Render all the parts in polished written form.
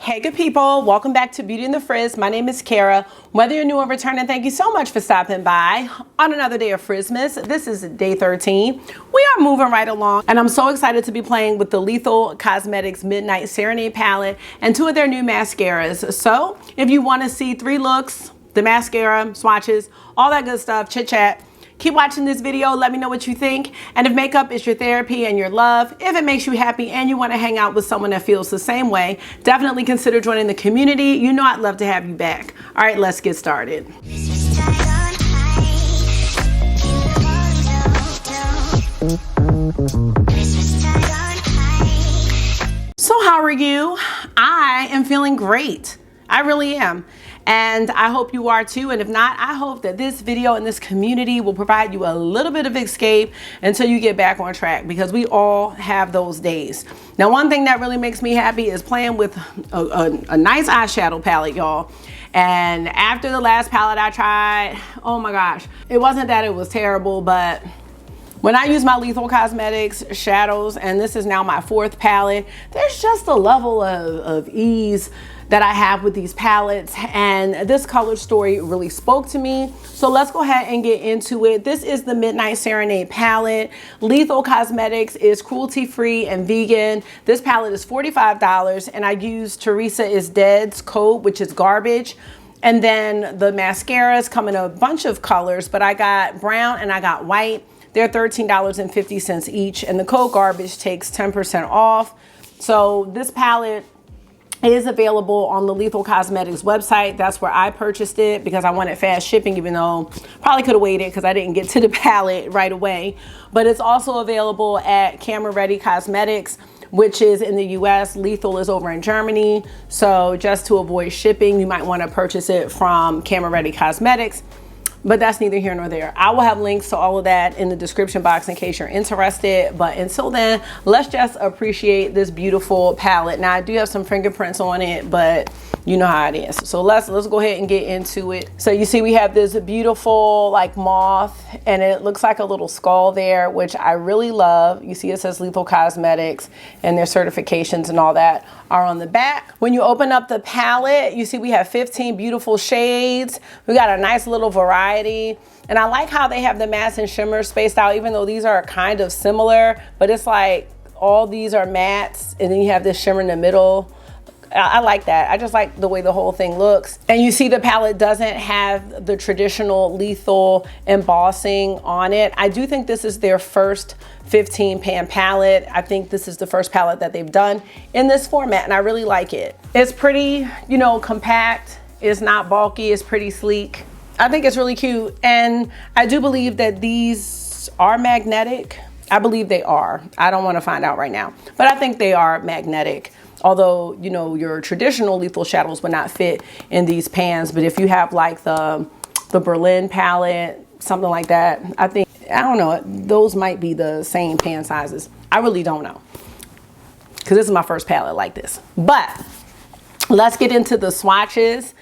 Hey good people, welcome back to Beauty and the Frizz. My name is Cara. Whether you're new or returning, thank you so much for stopping by on another day of Frizzmas. This is day 13. We are moving right along and I'm so excited to be playing with the Lethal Cosmetics Midnight Serenade palette and two of their new mascaras. So if you want to see 3 looks, the mascara, swatches, all that good stuff, chit chat, keep watching this video. Let me know what you think. And if makeup is your therapy and your love, if it makes you happy and you want to hang out with someone that feels the same way, definitely consider joining the community. You know I'd love to have you back. All right, let's get started. So how are you? I am feeling great. I really am. And I hope you are too. And if not, I hope that this video and this community will provide you a little bit of escape until you get back on track, because we all have those days. Now, one thing that really makes me happy is playing with a nice eyeshadow palette, y'all. And after the last palette I tried, oh my gosh, it wasn't that it was terrible, but when I use my Lethal Cosmetics shadows, and this is now my 4th palette, there's just a level of ease that I have with these palettes, and this color story really spoke to me. So let's go ahead and get into it. This is the Midnight Serenade palette. Lethal Cosmetics is cruelty-free and vegan. This palette is $45, and I used Teresa is Dead's code, which is garbage. And then the mascaras come in a bunch of colors, but I got brown and I got white. They're $13.50 each, and the code garbage takes 10% off. So this palette is available on the Lethal Cosmetics website. That's where I purchased it because I wanted fast shipping, even though probably could have waited because I didn't get to the palette right away. But it's also available at Camera Ready Cosmetics, which is in the US. Lethal is over in Germany. So just to avoid shipping, you might want to purchase it from Camera Ready Cosmetics. But that's neither here nor there. I will have links to all of that in the description box in case you're interested. But until then, let's just appreciate this beautiful palette. Now I do have some fingerprints on it, but you know how it is. So let's go ahead and get into it. So you see we have this beautiful like moth, and it looks like a little skull there, which I really love. You see it says Lethal Cosmetics, and their certifications and all that are on the back. When you open up the palette, you see we have 15 beautiful shades. We got a nice little variety. And I like how they have the mattes and shimmers spaced out, even though these are kind of similar, but it's like all these are mattes and then you have this shimmer in the middle. I like that. I just like the way the whole thing looks. And you see the palette doesn't have the traditional Lethal embossing on it. I do think this is their first 15 pan palette. I think this is the first palette that they've done in this format, and I really like it. It's pretty, you know, compact. It's not bulky. It's pretty sleek. I think it's really cute. And I do believe that these are magnetic. I believe they are. I don't want to find out right now, but I think they are magnetic. Although, you know, your traditional Lethal shadows would not fit in these pans. But if you have like the Berlin palette, something like that, I think, I don't know, those might be the same pan sizes. I really don't know, because this is my first palette like this. But let's get into the swatches.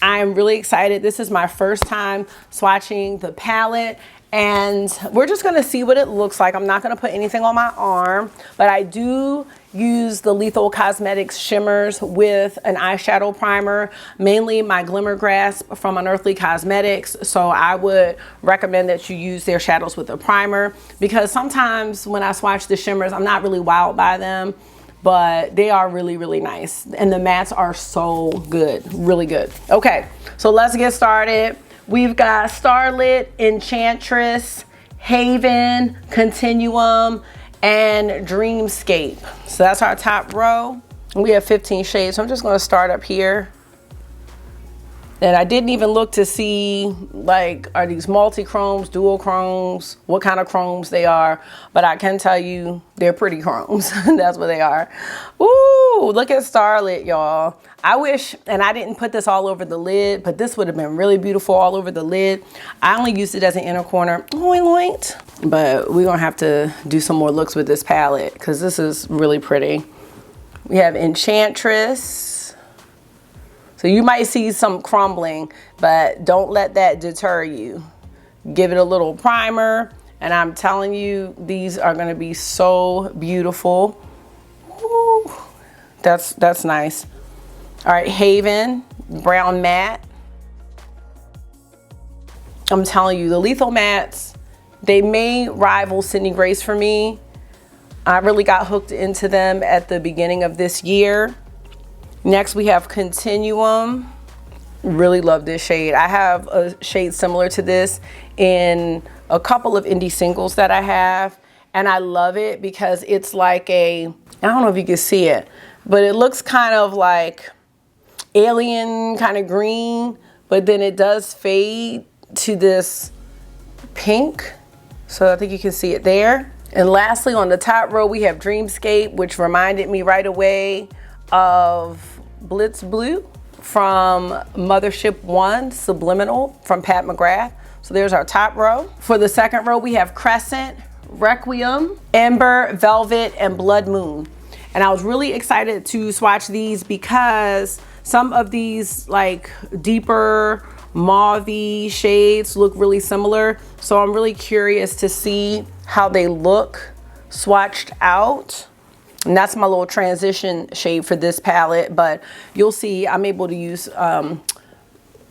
I'm really excited. This is my first time swatching the palette, and we're just gonna see what it looks like. I'm not gonna put anything on my arm, but I do use the Lethal Cosmetics shimmers with an eyeshadow primer, mainly my Glimmer Grasp from Unearthly Cosmetics. So I would recommend that you use their shadows with a primer, because sometimes when I swatch the shimmers, I'm not really wowed by them, but they are really, really nice. And the mattes are so good, really good. Okay, so let's get started. We've got Starlit, Enchantress, Haven, Continuum, and Dreamscape. So that's our top row. We have 15 shades. So I'm just gonna start up here. And I didn't even look to see, like, are these multi-chromes, dual chromes, what kind of chromes they are. But I can tell you they're pretty chromes. That's what they are. Ooh, look at Starlit, y'all. I wish, and I didn't put this all over the lid, but this would have been really beautiful all over the lid. I only used it as an inner corner. Oink. But we're gonna have to do some more looks with this palette, because this is really pretty. We have Enchantress. So you might see some crumbling, but don't let that deter you. Give it a little primer, and I'm telling you, these are gonna be so beautiful. Ooh, that's nice. All right, Haven Brown Matte. I'm telling you, the Lethal Mattes, they may rival Sydney Grace for me. I really got hooked into them at the beginning of this year. Next, we have Continuum. Really love this shade. I have a shade similar to this in a couple of indie singles that I have, and I love it because it's like a, I don't know if you can see it, but it looks kind of like alien kind of green, but then it does fade to this pink. So I think you can see it there. And lastly, on the top row, we have Dreamscape, which reminded me right away of Blitz Blue from Mothership 1, Subliminal from Pat McGrath. So there's our top row. For the second row, we have Crescent, Requiem, Ember, Velvet, and Blood Moon. And I was really excited to swatch these because some of these like deeper mauve-y shades look really similar. So I'm really curious to see how they look swatched out. And that's my little transition shade for this palette, but you'll see I'm able to use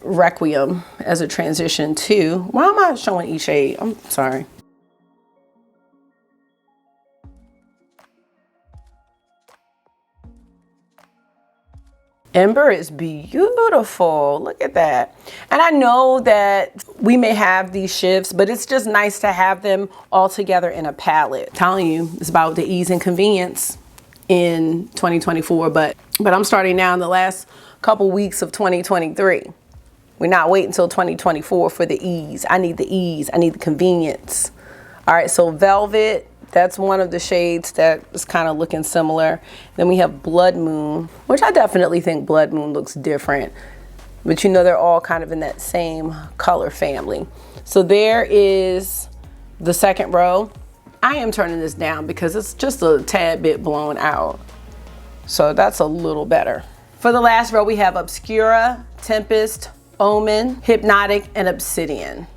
Requiem as a transition too. Why am I showing each shade? I'm sorry. Ember is beautiful. Look at that. And I know that we may have these shifts, but it's just nice to have them all together in a palette. I'm telling you, it's about the ease and convenience in 2024, but I'm starting now in the last couple weeks of 2023. We're not waiting until 2024 for the ease. I need the ease. I need the convenience. All right, so Velvet, that's one of the shades that is kind of looking similar. Then we have Blood Moon, which I definitely think Blood Moon looks different, but you know, they're all kind of in that same color family. So there is the second row. I am turning this down because it's just a tad bit blown out. So that's a little better. For the last row, we have Obscura, Tempest, Omen, Hypnotic, and Obsidian.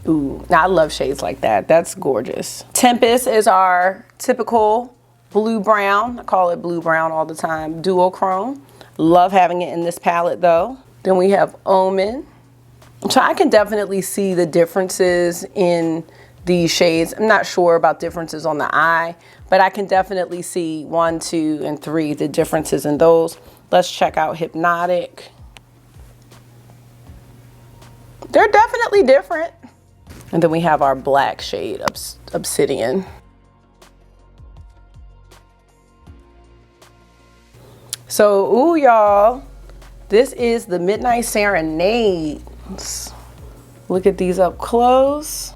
Ooh, now I love shades like that. That's gorgeous. Tempest is our typical blue brown. I call it blue brown all the time. Duochrome. Love having it in this palette though. Then we have Omen. So I can definitely see the differences in these shades. I'm not sure about differences on the eye, but I can definitely see 1, 2, and 3, the differences in those. Let's check out Hypnotic. They're definitely different. And then we have our black shade, Obsidian. So, ooh, y'all, this is the Midnight Serenade. Let's look at these up close.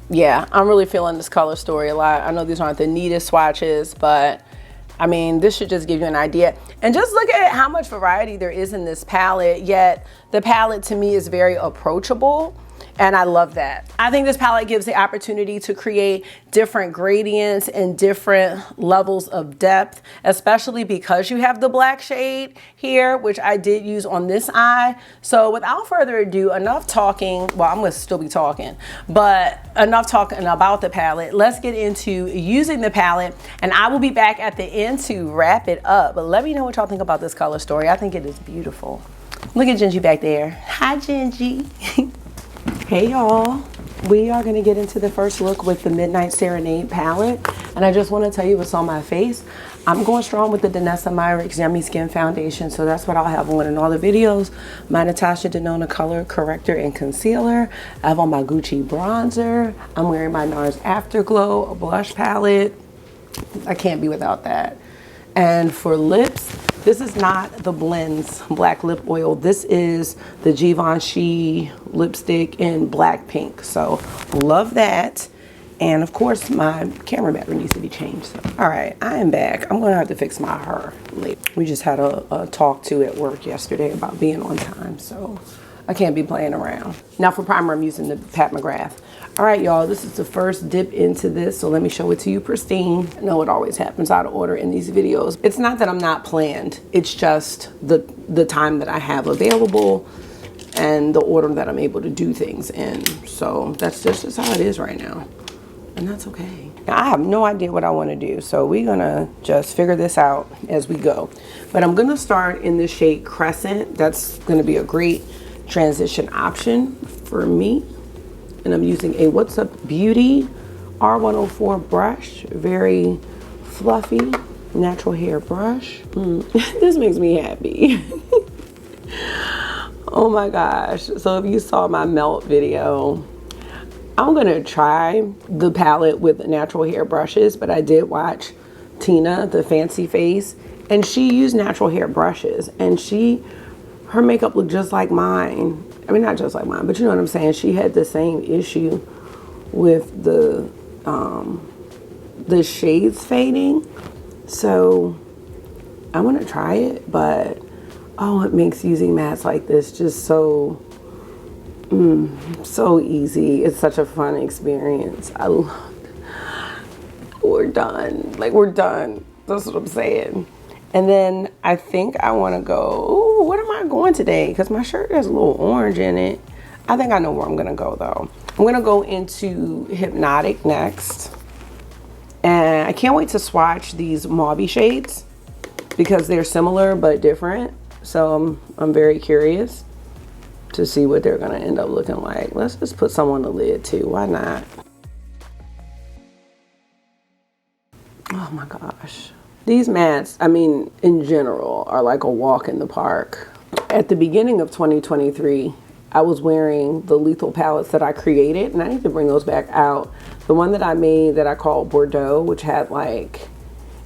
Yeah, I'm really feeling this color story a lot. I know these aren't the neatest swatches, but I mean, this should just give you an idea. And just look at how much variety there is in this palette, yet the palette to me is very approachable. And I love that. I think this palette gives the opportunity to create different gradients and different levels of depth, especially because you have the black shade here, which I did use on this eye. So without further ado, enough talking. Well, I'm gonna still be talking, but enough talking about the palette. Let's get into using the palette, and I will be back at the end to wrap it up. But let me know what y'all think about this color story. I think it is beautiful. Look at Gingy back there. Hi, Gingy. Hey y'all, we are gonna get into the first look with the Midnight Serenade palette, and I just want to tell you what's on my face. I'm going strong with the Danessa Myricks Yummy Skin Foundation, so that's what I'll have on in all the videos. My Natasha Denona Color Corrector and Concealer. I have on my Gucci bronzer. I'm wearing my NARS Afterglow, a blush palette. I can't be without that. And for lips, this is not the Blends Black Lip Oil. This is the Givenchy lipstick in black pink. So love that. And of course, my camera battery needs to be changed. So, all right, I am back. I'm gonna have to fix my hair later. We just had a talk to at work yesterday about being on time, so I can't be playing around. Now for primer, I'm using the Pat McGrath. All right, y'all, this is the first dip into this, so let me show it to you pristine. I know it always happens out of order in these videos. It's not that I'm not planned, it's just the time that I have available and the order that I'm able to do things in. So that's just how it is right now. and that's okay. Now, I have no idea what I want to do, so we're gonna just figure this out as we go. But I'm gonna start in the shade Crescent. That's gonna be a great transition option for me. And I'm using a What's Up Beauty R104 brush, very fluffy natural hair brush. This makes me happy. Oh my gosh. So if you saw my melt video, I'm gonna try the palette with natural hair brushes, but I did watch Tina, the Fancy Face, and she used natural hair brushes, and her makeup looked just like mine. I mean, not just like mine, but you know what I'm saying? She had the same issue with the shades fading. So I want to try it, but oh, it makes using mats like this just so so easy. It's such a fun experience. We're done. Like, we're done. That's what I'm saying. And then I think I want to go, ooh, what am I going today? Because my shirt has a little orange in it. I think I know where I'm going to go, though. I'm going to go into Hypnotic next. And I can't wait to swatch these mauve shades because they're similar but different. So I'm very curious to see what they're going to end up looking like. Let's just put some on the lid, too. Why not? Oh, my gosh. These mats, I mean, in general, are like a walk in the park. At the beginning of 2023, I was wearing the Lethal palettes that I created, and I need to bring those back out. The one that I made that I called Bordeaux, which had like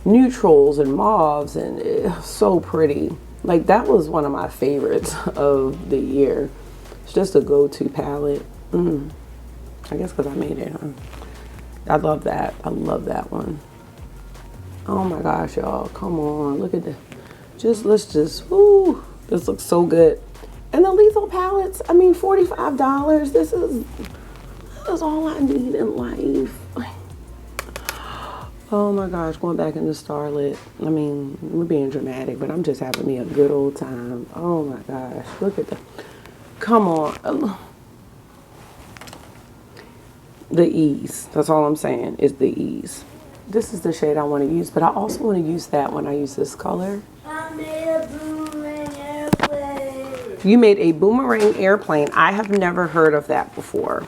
neutrals and mauves, and it was so pretty. Like, that was one of my favorites of the year. It's just a go-to palette. I guess because I made it, huh? I love that. I love that one. Oh my gosh, y'all, come on, look at that. Woo, this looks so good. And the Lethal palettes, I mean, $45. This is all I need in life. Oh my gosh, going back into Starlit. I mean, we're being dramatic, but I'm just having me a good old time. Oh my gosh, look at that. Come on. The ease, that's all I'm saying, is the ease. This is the shade I want to use, but I also want to use that when I use this color. I made a boomerang airplane. You made a boomerang airplane. I have never heard of that before.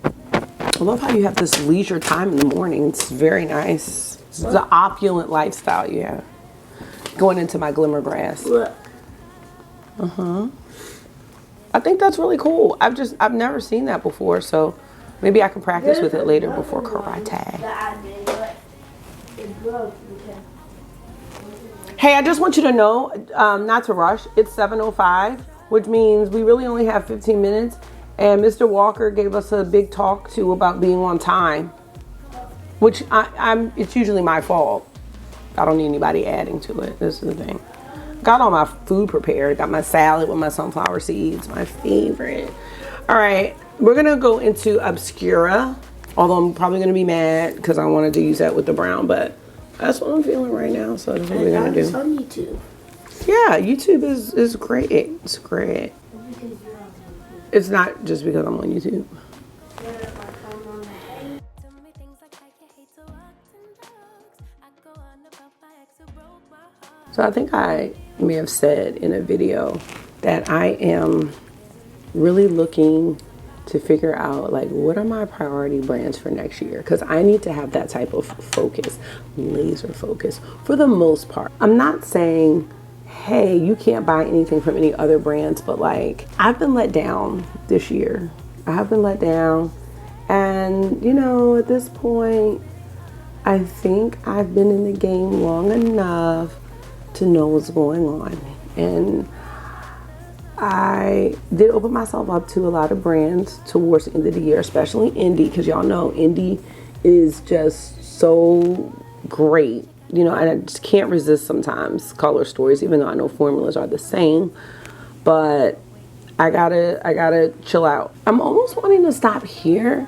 I love how you have this leisure time in the morning. It's very nice. It's the opulent lifestyle you have. Going into my glimmer grass. Look. I think that's really cool. I've never seen that before, so maybe I can practice with it later before karate. Hey, I just want you to know, not to rush. It's 7:05, which means we really only have 15 minutes. And Mr. Walker gave us a big talk too about being on time, which it's usually my fault. I don't need anybody adding to it. This is the thing. Got all my food prepared. Got my salad with my sunflower seeds, my favorite. All right, we're gonna go into Obscura, although I'm probably gonna be mad because I wanted to use that with the brown, but that's what I'm feeling right now, so that's what we're gonna do. It's on YouTube. Yeah, YouTube is great. It's great. It's not just because I'm on YouTube. So I think I may have said in a video that I am really looking to figure out, like, what are my priority brands for next year? Because I need to have that type of focus, laser focus, for the most part. I'm not saying, hey, you can't buy anything from any other brands, but like, I've been let down this year. I have been let down. And, you know, at this point, I think I've been in the game long enough to know what's going on. And I did open myself up to a lot of brands towards the end of the year, especially indie, because y'all know indie is just so great. You know, and I just can't resist sometimes color stories, even though I know formulas are the same. But I gotta chill out. I'm almost wanting to stop here.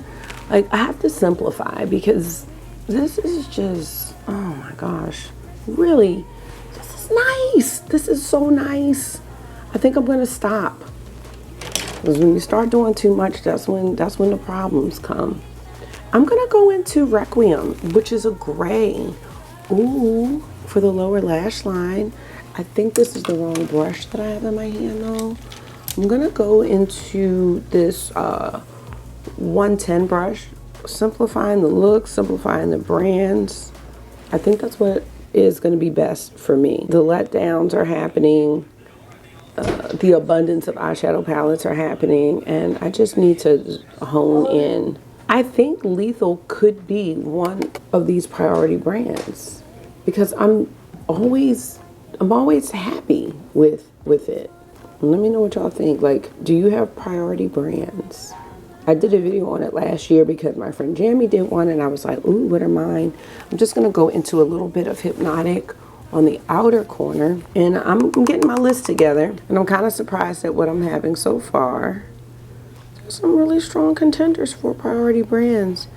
Like, I have to simplify because this is just, oh my gosh, really, this is nice. This is so nice. I think I'm gonna stop. Because when you start doing too much, that's when the problems come. I'm gonna go into Requiem, which is a gray. Ooh, for the lower lash line. I think this is the wrong brush that I have in my hand though. I'm gonna go into this 110 brush, simplifying the look, simplifying the brands. I think that's what is gonna be best for me. The letdowns are happening. The abundance of eyeshadow palettes are happening, and I just need to hone in. I think Lethal could be one of these priority brands because I'm always happy with it. Let me know what y'all think. Like, do you have priority brands? I did a video on it last year because my friend Jamie did one, and I was like, ooh, what are mine? I'm just gonna go into a little bit of Hypnotic on the outer corner, and I'm getting my list together, and I'm kind of surprised at what I'm having so far. There's some really strong contenders for priority brands,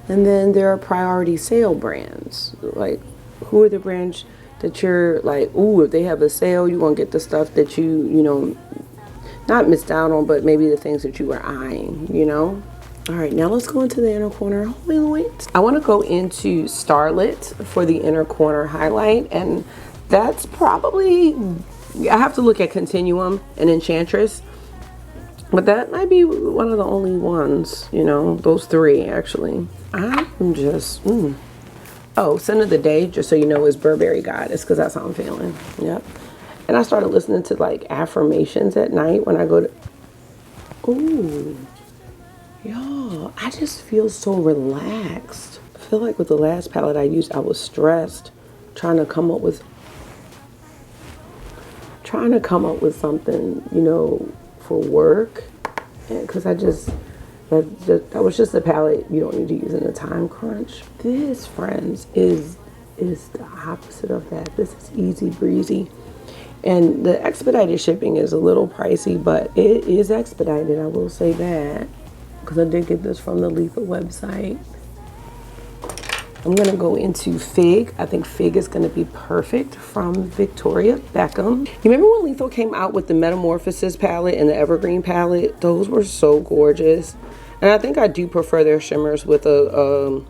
and then there are priority sale brands. Like, who are the brands that you're like, ooh, if they have a sale, you're gonna get the stuff that you know, not missed out on, but maybe the things that you were eyeing, you know? All right, now let's go into the inner corner. Wait. I want to go into Starlit for the inner corner highlight, and that's probably, I have to look at Continuum and Enchantress, but that might be one of the only ones, you know, those three actually. I'm just, Oh, Scent of the Day, just so you know, is Burberry Goddess, because that's how I'm feeling. Yep. And I started listening to like affirmations at night when I go to, ooh. Y'all, I just feel so relaxed. I feel like with the last palette I used, I was stressed trying to come up with something, you know, for work. Because that was just a palette you don't need to use in a time crunch. This, friends, is the opposite of that. This is easy breezy. And the expedited shipping is a little pricey, but it is expedited, I will say that. Because I did get this from the Lethal website. I'm going to go into Fig. I think Fig is going to be perfect from Victoria Beckham. You remember when Lethal came out with the Metamorphosis palette and the Evergreen palette? Those were so gorgeous. And I think I do prefer their shimmers with a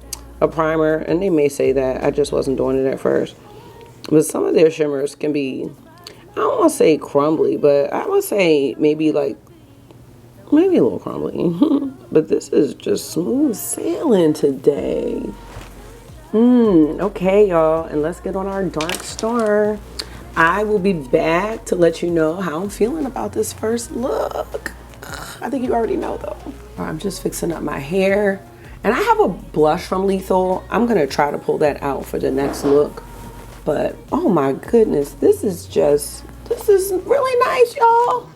primer. And they may say that. I just wasn't doing it at first. But some of their shimmers can be, I don't want to say crumbly, but I would say maybe a little crumbly. But this is just smooth sailing today. Okay, y'all, and let's get on our dark star. I will be back to let you know how I'm feeling about this first look. I think you already know though. I'm just fixing up my hair, and I have a blush from Lethal. I'm gonna try to pull that out for the next look. But oh my goodness, this is really nice, y'all.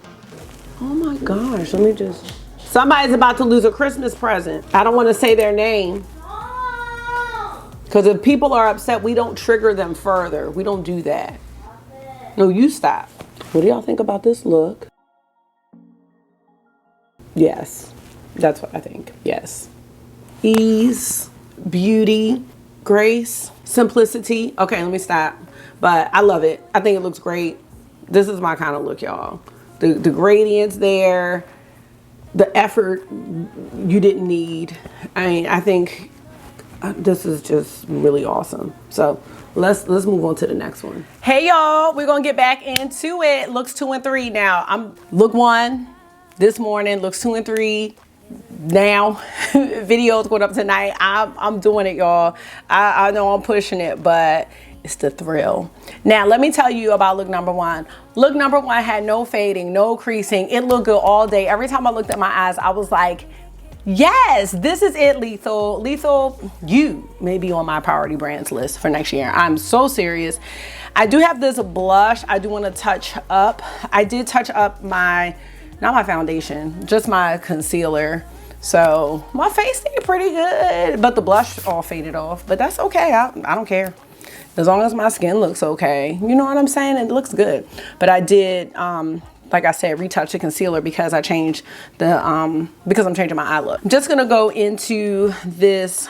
Oh my gosh, let me just, somebody's about to lose a Christmas present. I don't want to say their name. Because if people are upset, we don't trigger them further. We don't do that. No, you stop. What do y'all think about this look? Yes, that's what I think. Yes. Ease, beauty, grace, simplicity. Okay, let me stop. But I love it. I think it looks great. This is my kind of look, y'all. The gradients there, the effort you didn't need. I mean, I think this is just really awesome. So let's move on to the next one. Hey y'all, we're gonna get back into it. Looks 2 and 3 now. I'm look 1 this morning, looks 2 and 3 now. Videos going up tonight. I'm doing it, y'all. I know I'm pushing it, but it's the thrill. Now let me tell you about look number 1. Look number 1 had no fading, no creasing. It looked good all day. Every time I looked at my eyes, I was like, yes, this is it, Lethal. Lethal, you may be on my priority brands list for next year. I'm so serious. I do have this blush I do want to touch up. I did touch up not my foundation, just my concealer. So my face stayed pretty good, but the blush all faded off. But that's okay, I don't care. As long as my skin looks okay. You know what I'm saying? It looks good. But I did, like I said, retouch the concealer because I changed the, because I'm changing my eye look. I'm just gonna go into this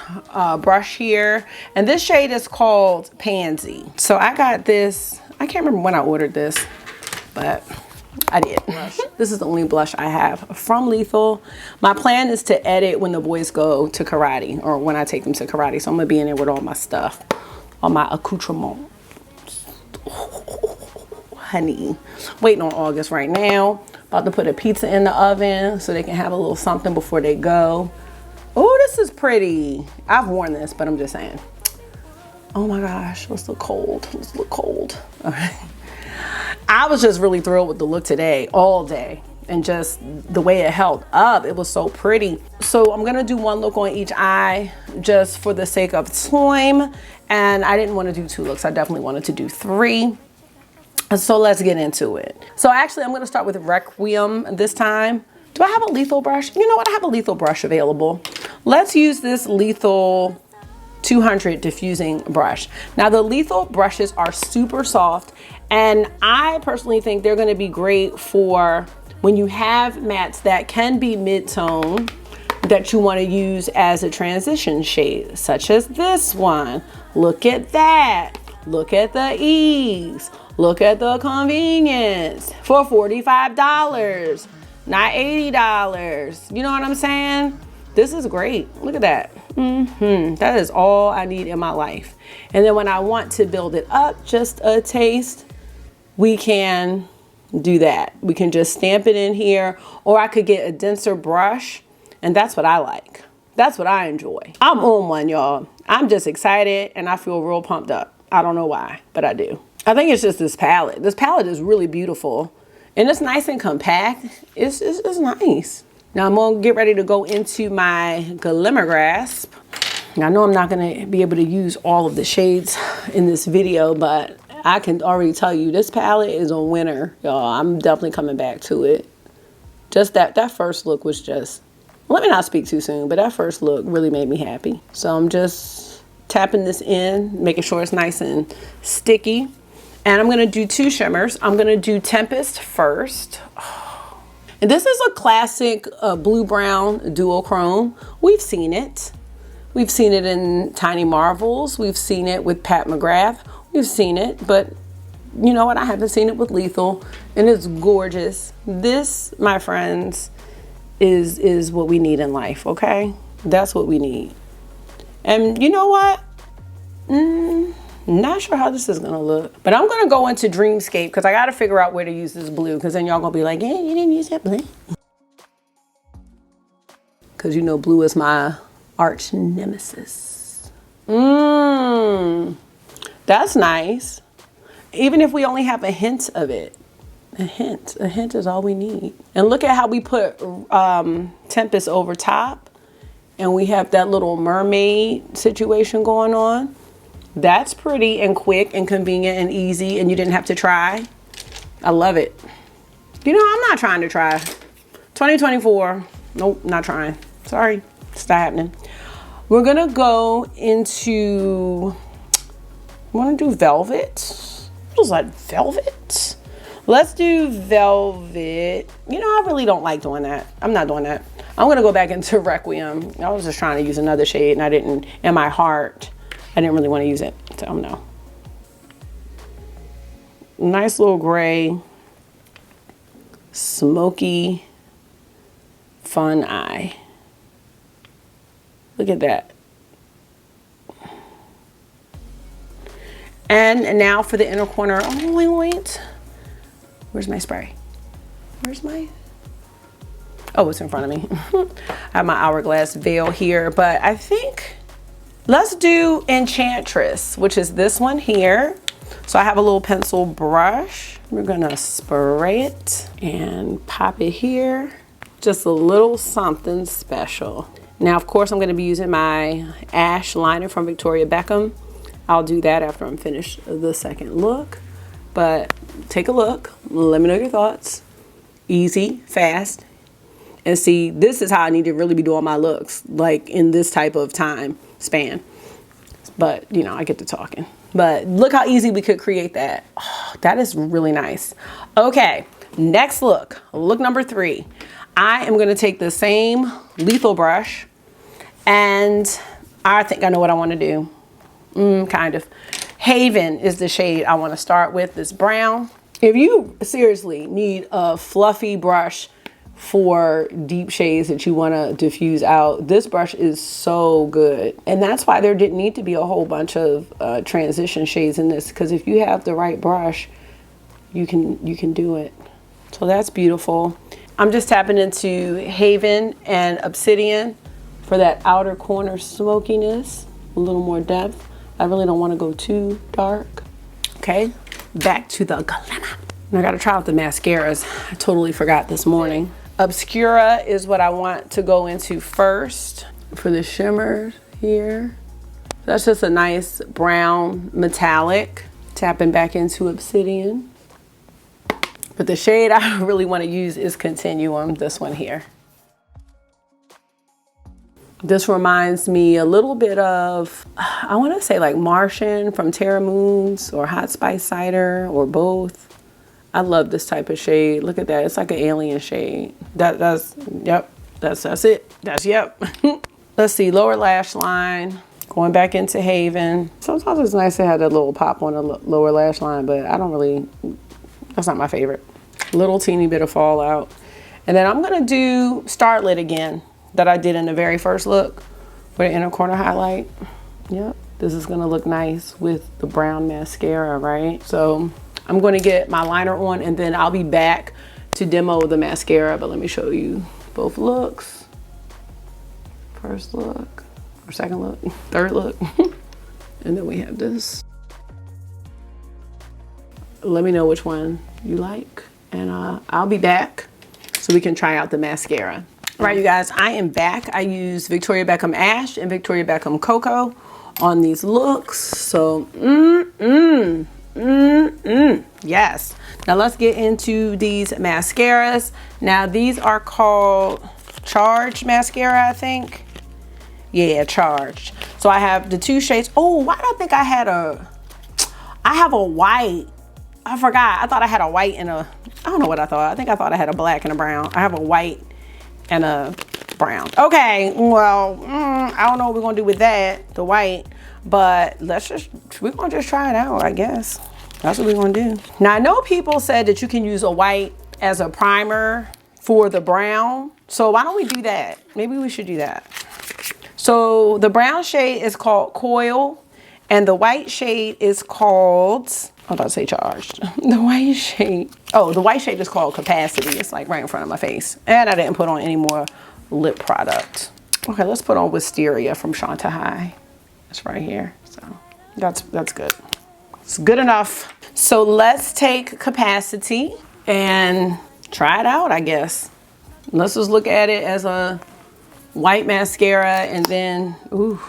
brush here. And this shade is called Pansy. So I got this, I can't remember when I ordered this, but I did. This is the only blush I have from Lethal. My plan is to edit when the boys go to karate, or when I take them to karate. So I'm gonna be in there with all my stuff, all my accoutrements. Honey, waiting on August right now. About to put a pizza in the oven so they can have a little something before they go. Oh, this is pretty. I've worn this, but I'm just saying. Oh my gosh, let's look cold. Let's look cold. All right. I was just really thrilled with the look today, all day, and just the way it held up. It was so pretty. So I'm gonna do one look on each eye just for the sake of time. And I didn't want to do 2 looks. I definitely wanted to do 3. So let's get into it. So actually I'm gonna start with Requiem this time. Do I have a Lethal brush? You know what, I have a Lethal brush available. Let's use this Lethal 200 diffusing brush. Now the Lethal brushes are super soft, and I personally think they're gonna be great for when you have mattes that can be mid-tone that you wanna use as a transition shade, such as this one. Look at that. Look at the ease. Look at the convenience for $45, not $80. You know what I'm saying? This is great. Look at that. That is all I need in my life. And then when I want to build it up just a taste, we can do that. We can just stamp it in here, or I could get a denser brush, and that's what I like. That's what I enjoy. I'm on one, y'all. I'm just excited and I feel real pumped up. I don't know why, but I do. I think it's just this palette. This palette is really beautiful, and it's nice and compact. It's nice. Now I'm gonna get ready to go into my Glimmer Grasp. Now, I know I'm not gonna be able to use all of the shades in this video, but I can already tell you this palette is a winner, y'all. I'm definitely coming back to it. Just that first look was just, let me not speak too soon, but that first look really made me happy. So I'm just tapping this in, making sure it's nice and sticky. And I'm gonna do 2 shimmers. I'm gonna do Tempest first. And this is a classic blue-brown duochrome. We've seen it. We've seen it in Tiny Marvels. We've seen it with Pat McGrath. We've seen it, but you know what? I haven't seen it with Lethal, and it's gorgeous. This, my friends, is what we need in life, okay? That's what we need. And you know what? Not sure how this is gonna look, but I'm gonna go into Dreamscape because I gotta figure out where to use this blue, because then y'all gonna be like, yeah, you didn't use that blue. Because you know blue is my arch nemesis. That's nice. Even if we only have a hint of it. A hint is all we need. And look at how we put Tempest over top, and we have that little mermaid situation going on. That's pretty and quick and convenient and easy, and you didn't have to try. I love it. You know, I'm not trying to try. 2024, nope, not trying. Sorry, it's not happening. We're gonna go into, I wanna do Velvet. What was that, Velvet? Let's do Velvet. You know, I really don't like doing that. I'm not doing that. I'm gonna go back into Requiem. I was just trying to use another shade, and I didn't, in my heart, I didn't really want to use it, so no. Nice little gray, smoky, fun eye. Look at that. And now for the inner corner. Oh, wait. Where's my spray? Where's my? Oh, it's in front of me. I have my Hourglass Veil here, but I think let's do Enchantress, which is this one here. So I have a little pencil brush. We're gonna spray it and pop it here. Just a little something special. Now, of course, I'm gonna be using my Ash liner from Victoria Beckham. I'll do that after I'm finished the second look. But take a look, let me know your thoughts. Easy, fast. And see, this is how I need to really be doing my looks, like in this type of time span. But, you know, I get to talking. But look how easy we could create that. Oh, that is really nice. Okay, next look, look number 3. I am gonna take the same Lethal brush, and I think I know what I wanna do. Kind of. Haven is the shade I wanna start with, this brown. If you seriously need a fluffy brush for deep shades that you want to diffuse out, this brush is so good. And that's why there didn't need to be a whole bunch of transition shades in this, because if you have the right brush, you can do it. So that's beautiful. I'm just tapping into Haven and Obsidian for that outer corner smokiness, a little more depth. I really don't want to go too dark. Okay, back to the glamour. I gotta try out the mascaras. I totally forgot this morning. Obscura is what I want to go into first for the shimmer here. That's just a nice brown metallic. Tapping back into Obsidian. But the shade I really want to use is Continuum, this one here. This reminds me a little bit of, I want to say like Martian from Terra Moons, or Hot Spice Cider, or both. I love this type of shade. Look at that. It's like an alien shade. That's it. That's yep. Let's see, lower lash line. Going back into Haven. Sometimes it's nice to have that little pop on the lower lash line, but I don't really, that's not my favorite. Little teeny bit of fallout. And then I'm gonna do Starlit again, that I did in the very first look for the inner corner highlight. Yep, this is gonna look nice with the brown mascara, right? So I'm gonna get my liner on, and then I'll be back to demo the mascara, but let me show you both looks. First look, or second look, third look. And then we have this. Let me know which one you like, and I'll be back so we can try out the mascara. All right, you guys, I am back. I use Victoria Beckham Ash and Victoria Beckham Cocoa on these looks. So, yes. Now let's get into these mascaras. Now these are called Charged Mascara, I think. Yeah, Charged. So I have the two shades. Oh, why do I think I have a white. I forgot. I thought I had a white and a, I don't know what I thought. I think I thought I had a black and a brown. I have a white and a brown. Okay, well, I don't know what we're gonna do with that, the white, but we're gonna just try it out, I guess. That's what we're gonna do. Now, I know people said that you can use a white as a primer for the brown, so why don't we do that? Maybe we should do that. So the brown shade is called Coil, and the white shade is called, I'm about to say Charged. The white shade, oh, the white shade is called Capacity. It's like right in front of my face. And I didn't put on any more lip product. Okay, let's put on Wisteria from Shanta High. It's right here, so that's good. It's good enough. So let's take Capacity and try it out, I guess. Let's just look at it as a white mascara, and then, ooh,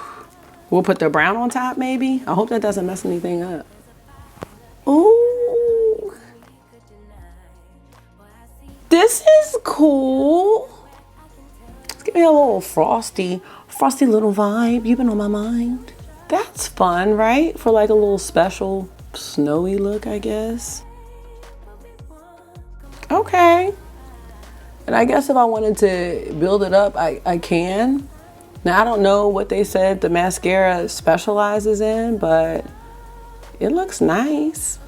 we'll put the brown on top maybe. I hope that doesn't mess anything up. Ooh, this is cool. Let's give me a little frosty little vibe. You've been on my mind. That's fun, right? For like a little special snowy look, I guess. Okay. And I guess if I wanted to build it up, I can. Now, I don't know what they said the mascara specializes in, but it looks nice.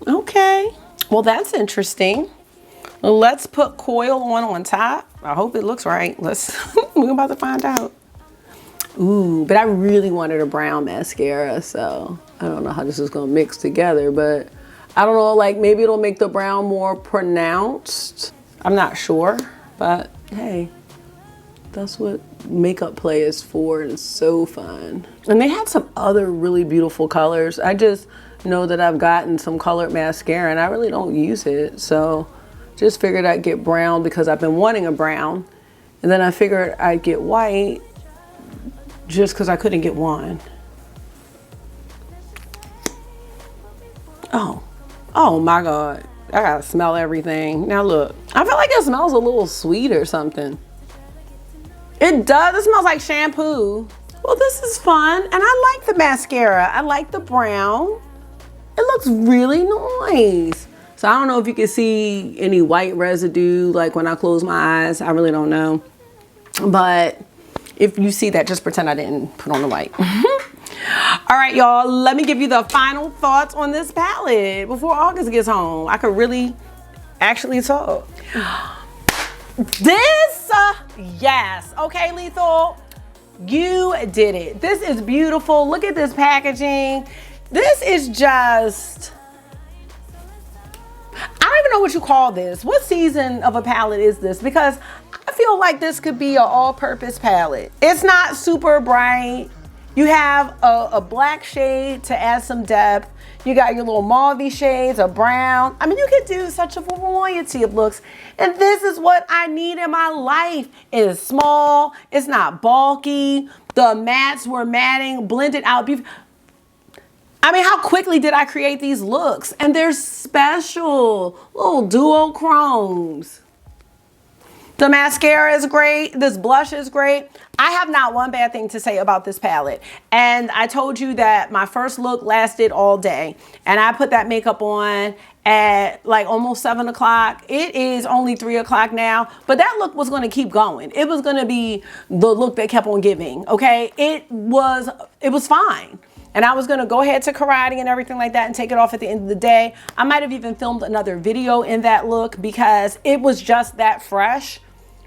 Okay, well, that's interesting. Let's put Coil on top. I hope it looks right. We're about to find out. Ooh, but I really wanted a brown mascara, so I don't know how this is gonna mix together, but I don't know, like maybe it'll make the brown more pronounced. I'm not sure, but hey, that's what makeup play is for, and it's so fun. And they had some other really beautiful colors. I just know that I've gotten some colored mascara and I really don't use it, so just figured I'd get brown because I've been wanting a brown, and then I figured I'd get white just because I couldn't get one. Oh my God, I gotta smell everything. Now look, I feel like it smells a little sweet or something. It does, it smells like shampoo. Well, this is fun, and I like the mascara. I like the brown. It looks really nice. So I don't know if you can see any white residue, like when I close my eyes, I really don't know. But if you see that, just pretend I didn't put on the white. All All right, y'all, let me give you the final thoughts on this palette before August gets home. I could really actually talk. This, yes, okay, Lethal, you did it. This is beautiful. Look at this packaging. This is just, I don't even know what you call this. What season of a palette is this? Because I feel like this could be an all-purpose palette. It's not super bright. You have a black shade to add some depth. You got your little mauve shades, a brown. I mean, you could do such a variety of looks. And this is what I need in my life. It is small. It's not bulky. The mattes were matting, blended out beautifully. I mean, how quickly did I create these looks? And they're special little duochromes. The mascara is great. This blush is great. I have not one bad thing to say about this palette. And I told you that my first look lasted all day. And I put that makeup on at like almost 7 o'clock. It is only 3 o'clock now, but that look was gonna keep going. It was gonna be the look that kept on giving, okay? It was fine. And I was gonna go ahead to karate and everything like that and take it off at the end of the day. I might have even filmed another video in that look because it was just that fresh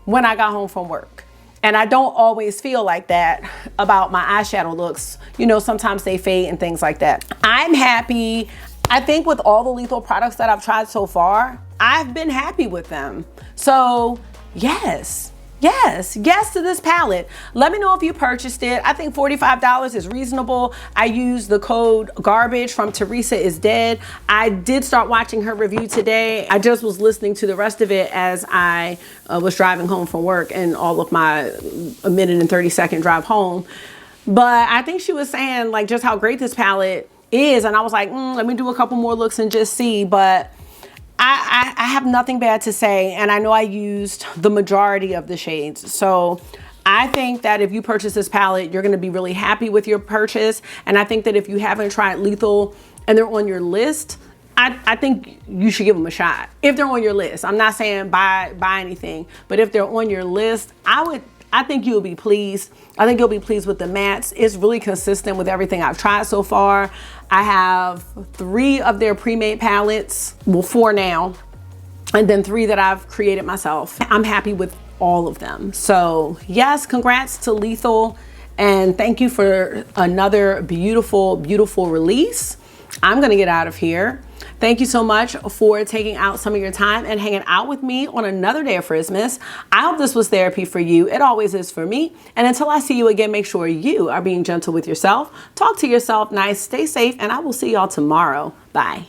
when I got home from work. And I don't always feel like that about my eyeshadow looks. You know, sometimes they fade and things like that. I'm happy. I think with all the Lethal products that I've tried so far, I've been happy with them. So yes. Yes to this palette. Let me know if you purchased it. I think $45 is reasonable. I used the code garbage from Teresa is Dead. I did start watching her review today. I just was listening to the rest of it as I was driving home from work and all of my 1minute and 30-second drive home. But I think she was saying like just how great this palette is. And I was like, let me do a couple more looks and just see. But I have nothing bad to say, and I know I used the majority of the shades. So I think that if you purchase this palette, you're gonna be really happy with your purchase. And I think that if you haven't tried Lethal and they're on your list, I think you should give them a shot. If they're on your list, I'm not saying buy anything, but if they're on your list, I think you'll be pleased. I think you'll be pleased with the mattes. It's really consistent with everything I've tried so far. I have 3 of their pre-made palettes, well 4 now, and then 3 that I've created myself. I'm happy with all of them. So yes, congrats to Lethal, and thank you for another beautiful, beautiful release. I'm gonna get out of here. Thank you so much for taking out some of your time and hanging out with me on another day of FRIZZMAS. I hope this was therapy for you. It always is for me. And until I see you again, make sure you are being gentle with yourself. Talk to yourself nice, stay safe, and I will see y'all tomorrow. Bye.